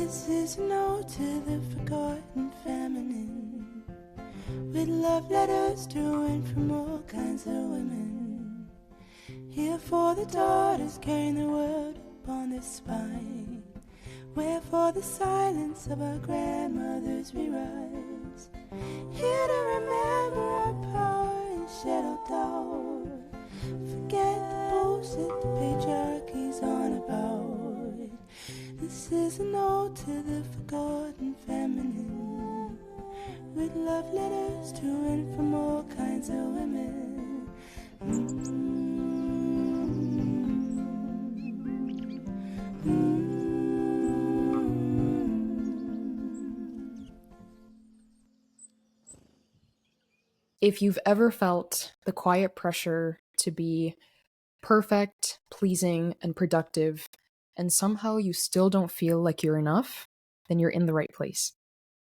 This is an ode to the forgotten feminine, with love letters to and from all kinds of women. Here for the daughters carrying the world upon their spine, wherefore the silence of our grandmothers we rise. Here to remember our power and shed our doubt. Forget the bullshit the patriarchy's on about. This is an ode to the forgotten feminine, with love letters to and from all kinds of women. If you've ever felt the quiet pressure to be perfect, pleasing, and productive, and somehow you still don't feel like you're enough, then you're in the right place.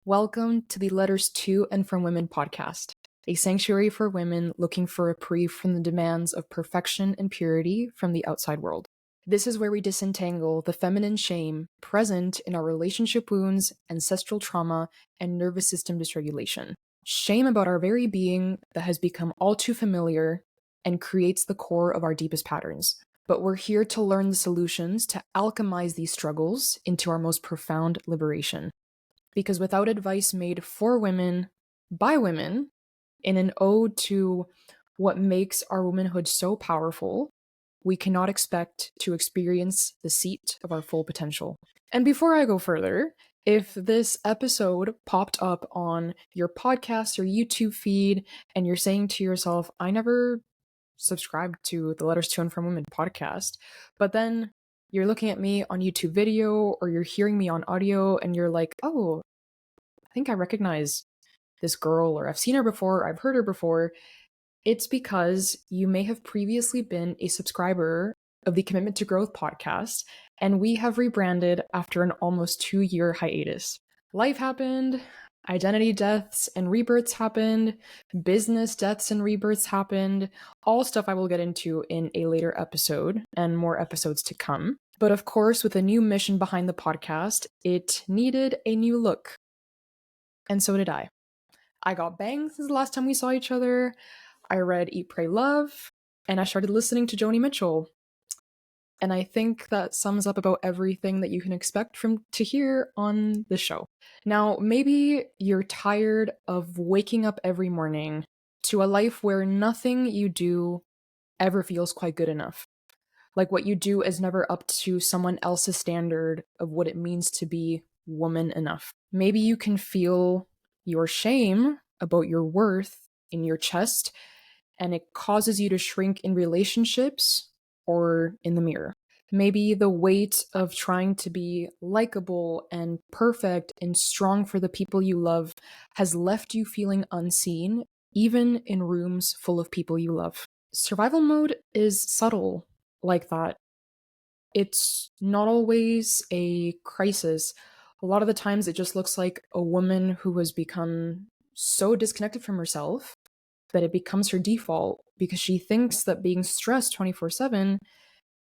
Welcome to the Letters to and from Women podcast, a sanctuary for women looking for a reprieve from the demands of perfection and purity from the outside world. This is where we disentangle the feminine shame present in our relationship wounds, ancestral trauma, and nervous system dysregulation. Shame about our very being that has become all too familiar and creates the core of our deepest patterns. But we're here to learn the solutions to alchemize these struggles into our most profound liberation. Because without advice made for women, by women, in an ode to what makes our womanhood so powerful, we cannot expect to experience the seat of our full potential. And before I go further, if this episode popped up on your podcast or YouTube feed and you're saying to yourself, I never subscribed to the Letters to and from Women podcast, but then you're looking at me on YouTube video or you're hearing me on audio and you're like, oh, I think I recognize this girl, or I've seen her before, or I've heard her before, it's because you may have previously been a subscriber of the Commitment to Growth podcast, and we have rebranded after an almost 2-year hiatus. Life happened, identity deaths and rebirths happened, business deaths and rebirths happened, all stuff I will get into in a later episode and more episodes to come. But of course, with a new mission behind the podcast, it needed a new look. And so did I. I got bangs since the last time we saw each other. I read Eat, Pray, Love, and I started listening to Joni Mitchell. And I think that sums up about everything that you can expect to hear on the show. Now, maybe you're tired of waking up every morning to a life where nothing you do ever feels quite good enough. Like what you do is never up to someone else's standard of what it means to be woman enough. Maybe you can feel your shame about your worth in your chest, and it causes you to shrink in relationships or in the mirror. Maybe the weight of trying to be likable and perfect and strong for the people you love has left you feeling unseen, even in rooms full of people you love. Survival mode is subtle like that. It's not always a crisis. A lot of the times it just looks like a woman who has become so disconnected from herself that it becomes her default because she thinks that being stressed 24/7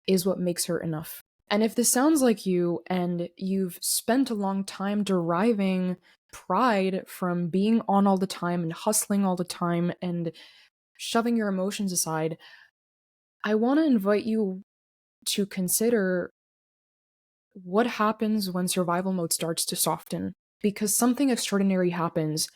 is what makes her enough. And if this sounds like you and you've spent a long time deriving pride from being on all the time and hustling all the time and shoving your emotions aside, I want to invite you to consider what happens when survival mode starts to soften. Because something extraordinary happens.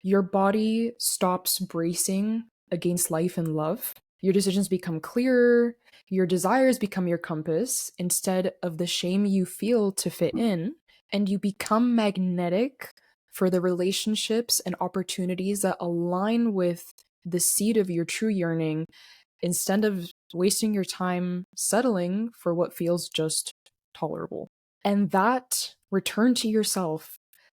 Your body stops bracing against life and love. Your decisions become clearer. Your desires become your compass instead of the shame you feel to fit in. And you become magnetic for the relationships and opportunities that align with the seed of your true yearning instead of wasting your time settling for what feels just tolerable. And that return to yourself,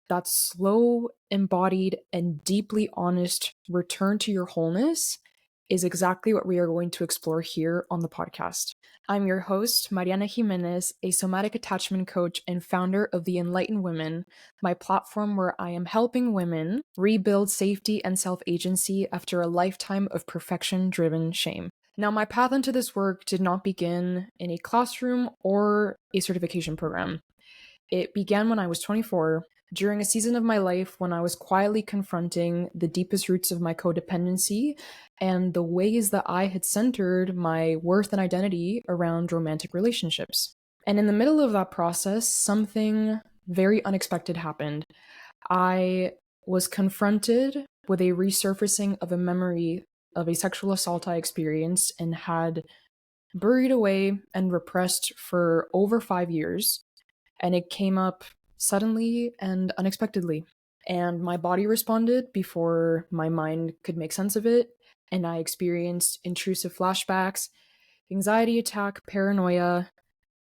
that slow, embodied, and deeply honest return to your wholeness is exactly what we are going to explore here on the podcast. I'm your host, Mariana Jimenez, a somatic attachment coach and founder of The Enlightened Women, my platform where I am helping women rebuild safety and self-agency after a lifetime of perfection-driven shame. Now, my path into this work did not begin in a classroom or a certification program. It began when I was 24, during a season of my life when I was quietly confronting the deepest roots of my codependency and the ways that I had centered my worth and identity around romantic relationships. And in the middle of that process, something very unexpected happened. I was confronted with a resurfacing of a memory of a sexual assault I experienced and had buried away and repressed for over 5 years. And it came up suddenly and unexpectedly. And my body responded before my mind could make sense of it. And I experienced intrusive flashbacks, anxiety attack, paranoia,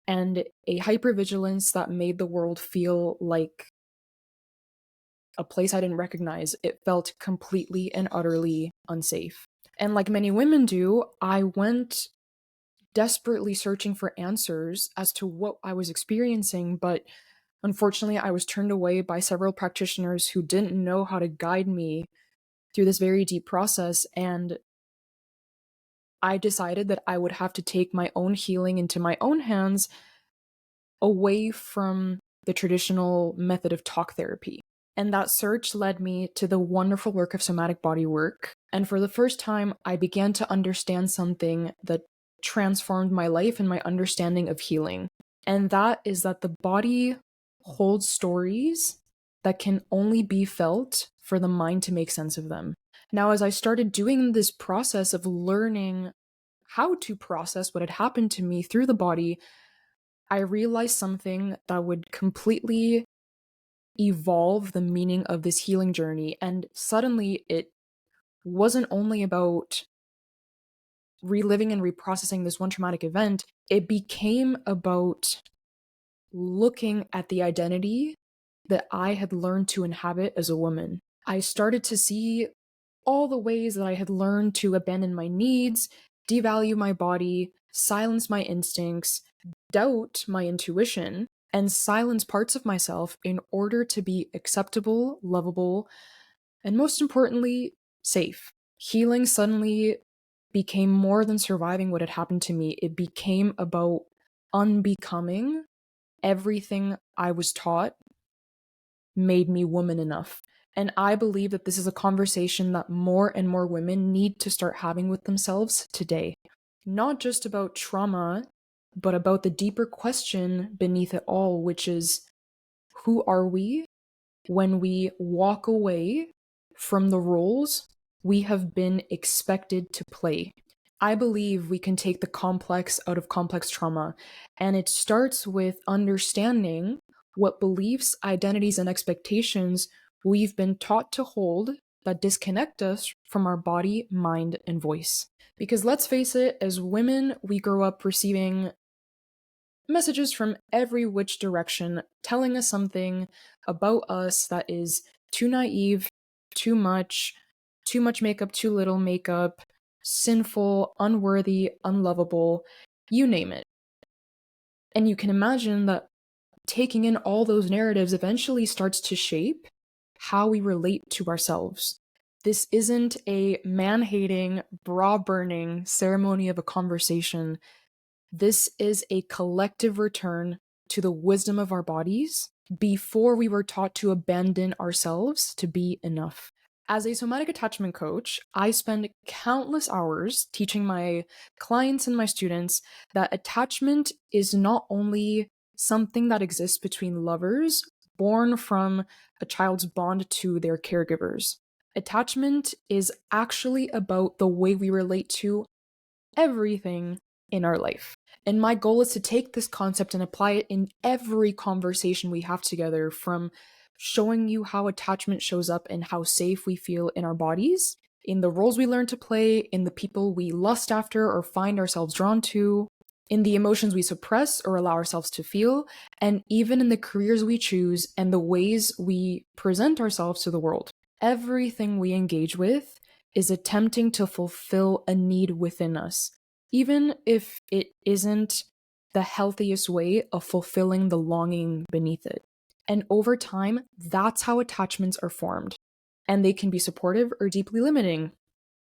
and a hypervigilance that made the world feel like a place I didn't recognize. It felt completely and utterly unsafe. And like many women do, I went desperately searching for answers as to what I was experiencing, but unfortunately, I was turned away by several practitioners who didn't know how to guide me through this very deep process. And I decided that I would have to take my own healing into my own hands away from the traditional method of talk therapy. And that search led me to the wonderful work of somatic body work. And for the first time, I began to understand something that transformed my life and my understanding of healing. And that is that the body holds stories that can only be felt for the mind to make sense of them. Now, as I started doing this process of learning how to process what had happened to me through the body, I realized something that would completely evolve the meaning of this healing journey. And suddenly it wasn't only about reliving and reprocessing this one traumatic event, it became about looking at the identity that I had learned to inhabit as a woman. I started to see all the ways that I had learned to abandon my needs, devalue my body, silence my instincts, doubt my intuition, and silence parts of myself in order to be acceptable, lovable, and most importantly, safe. Healing suddenly became more than surviving what had happened to me. It became about unbecoming everything I was taught made me woman enough. And I believe that this is a conversation that more and more women need to start having with themselves today. Not just about trauma, but about the deeper question beneath it all, which is, who are we when we walk away from the roles we have been expected to play? I believe we can take the complex out of complex trauma, and it starts with understanding what beliefs, identities, and expectations we've been taught to hold that disconnect us from our body, mind, and voice. Because let's face it, as women, we grow up receiving messages from every which direction telling us something about us that is too naive, too much makeup, too little makeup, sinful, unworthy, unlovable, you name it. And you can imagine that taking in all those narratives eventually starts to shape how we relate to ourselves. This isn't a man-hating, bra-burning ceremony of a conversation. This is a collective return to the wisdom of our bodies before we were taught to abandon ourselves to be enough. As a somatic attachment coach, I spend countless hours teaching my clients and my students that attachment is not only something that exists between lovers born from a child's bond to their caregivers. Attachment is actually about the way we relate to everything in our life. And my goal is to take this concept and apply it in every conversation we have together, from showing you how attachment shows up and how safe we feel in our bodies, in the roles we learn to play, in the people we lust after or find ourselves drawn to, in the emotions we suppress or allow ourselves to feel, and even in the careers we choose and the ways we present ourselves to the world. Everything we engage with is attempting to fulfill a need within us, even if it isn't the healthiest way of fulfilling the longing beneath it. And over time, that's how attachments are formed. And they can be supportive or deeply limiting,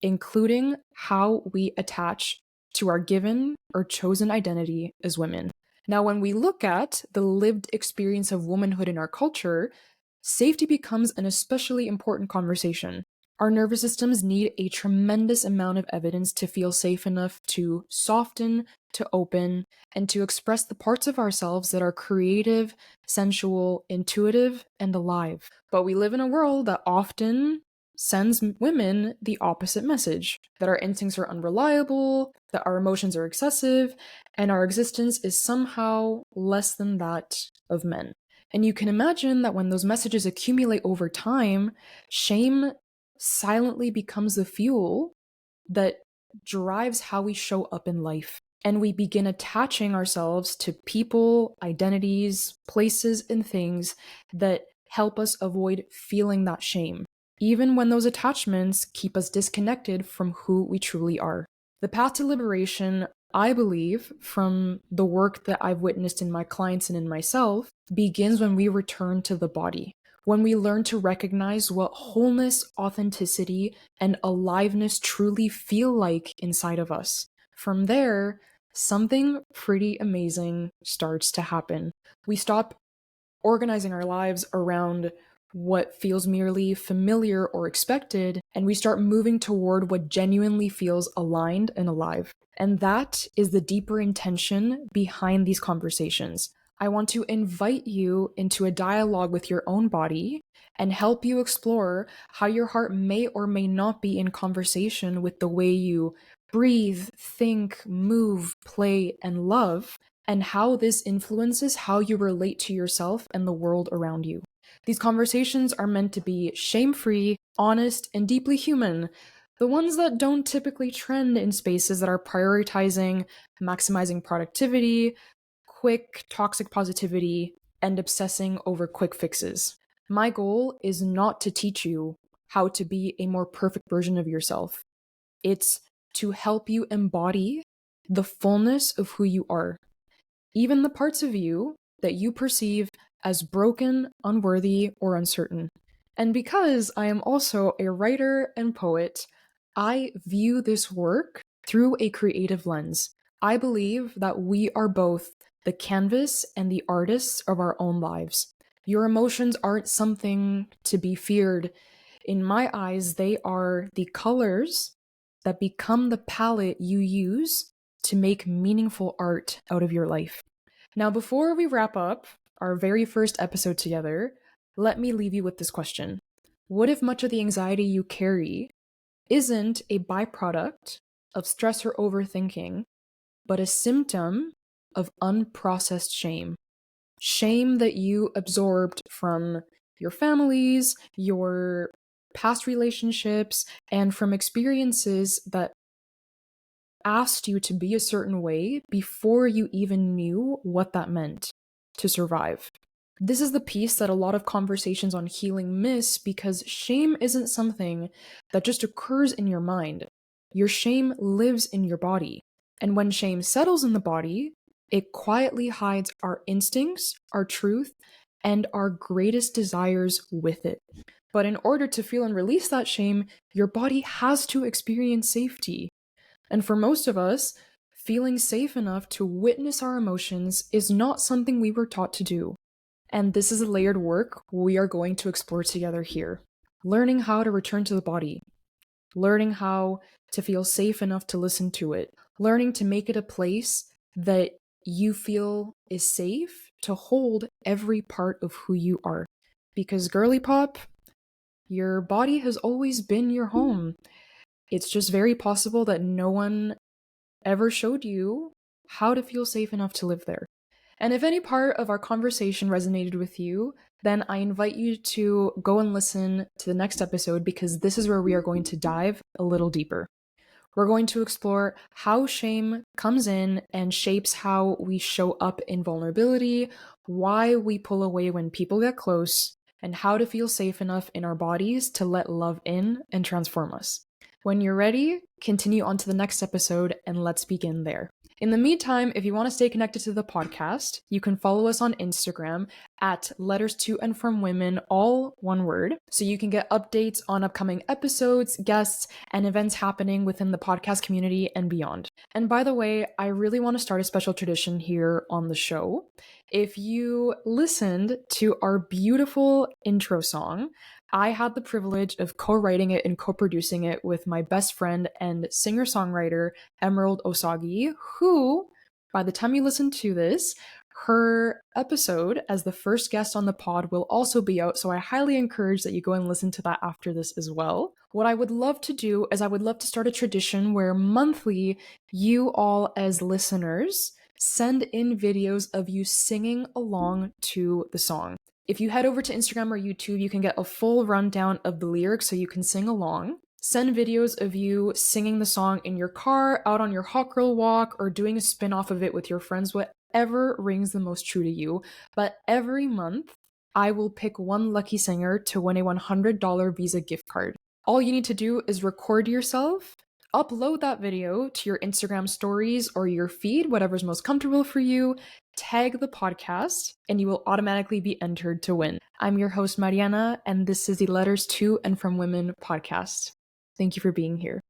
including how we attach to our given or chosen identity as women. Now, when we look at the lived experience of womanhood in our culture, safety becomes an especially important conversation. Our nervous systems need a tremendous amount of evidence to feel safe enough to soften, to open, and to express the parts of ourselves that are creative, sensual, intuitive, and alive. But we live in a world that often sends women the opposite message, that our instincts are unreliable, that our emotions are excessive, and our existence is somehow less than that of men. And you can imagine that when those messages accumulate over time, shame silently becomes the fuel that drives how we show up in life. And we begin attaching ourselves to people, identities, places, and things that help us avoid feeling that shame, even when those attachments keep us disconnected from who we truly are. The path to liberation, I believe, from the work that I've witnessed in my clients and in myself, begins when we return to the body. When we learn to recognize what wholeness, authenticity, and aliveness truly feel like inside of us. From there, something pretty amazing starts to happen. We stop organizing our lives around what feels merely familiar or expected, and we start moving toward what genuinely feels aligned and alive. And that is the deeper intention behind these conversations. I want to invite you into a dialogue with your own body and help you explore how your heart may or may not be in conversation with the way you breathe, think, move, play, and love, and how this influences how you relate to yourself and the world around you. These conversations are meant to be shame-free, honest, and deeply human, the ones that don't typically trend in spaces that are prioritizing maximizing productivity, quick toxic positivity, and obsessing over quick fixes. My goal is not to teach you how to be a more perfect version of yourself. It's to help you embody the fullness of who you are, even the parts of you that you perceive as broken, unworthy, or uncertain. And because I am also a writer and poet, I view this work through a creative lens. I believe that we are both the canvas and the artists of our own lives. Your emotions aren't something to be feared. In my eyes, they are the colors that become the palette you use to make meaningful art out of your life. Now, before we wrap up our very first episode together, let me leave you with this question. What if much of the anxiety you carry isn't a byproduct of stress or overthinking, but a symptom of unprocessed shame? Shame that you absorbed from your families, your past relationships, and from experiences that asked you to be a certain way before you even knew what that meant to survive. This is the piece that a lot of conversations on healing miss, because shame isn't something that just occurs in your mind. Your shame lives in your body. And when shame settles in the body, it quietly hides our instincts, our truth, and our greatest desires with it. But in order to feel and release that shame, your body has to experience safety. And for most of us, feeling safe enough to witness our emotions is not something we were taught to do. And this is a layered work we are going to explore together here. Learning how to return to the body, learning how to feel safe enough to listen to it, learning to make it a place that you feel is safe to hold every part of who you are. Because girly pop, your body has always been your home. It's just very possible that no one ever showed you how to feel safe enough to live there. And if any part of our conversation resonated with you, then I invite you to go and listen to the next episode, because this is where we are going to dive a little deeper. We're going to explore how shame comes in and shapes how we show up in vulnerability, why we pull away when people get close, and how to feel safe enough in our bodies to let love in and transform us. When you're ready, continue on to the next episode and let's begin there. In the meantime, if you want to stay connected to the podcast, you can follow us on Instagram at letters to and from women, all one word, so you can get updates on upcoming episodes, guests, and events happening within the podcast community and beyond. And by the way, I really want to start a special tradition here on the show. If you listened to our beautiful intro song, I had the privilege of co-writing it and co-producing it with my best friend and singer-songwriter, Emerald Osagi, who, by the time you listen to this, her episode as the first guest on the pod will also be out, so I highly encourage that you go and listen to that after this as well. What I would love to do is I would love to start a tradition where monthly, you all as listeners send in videos of you singing along to the song. If you head over to Instagram or YouTube, you can get a full rundown of the lyrics so you can sing along. Send videos of you singing the song in your car, out on your hot girl walk, or doing a spin off of it with your friends, whatever rings the most true to you. But every month, I will pick one lucky singer to win a $100 Visa gift card. All you need to do is record yourself, upload that video to your Instagram stories or your feed, whatever's most comfortable for you, tag the podcast, and you will automatically be entered to win. I'm your host, Mariana, and this is the Letters to and From Women podcast. Thank you for being here.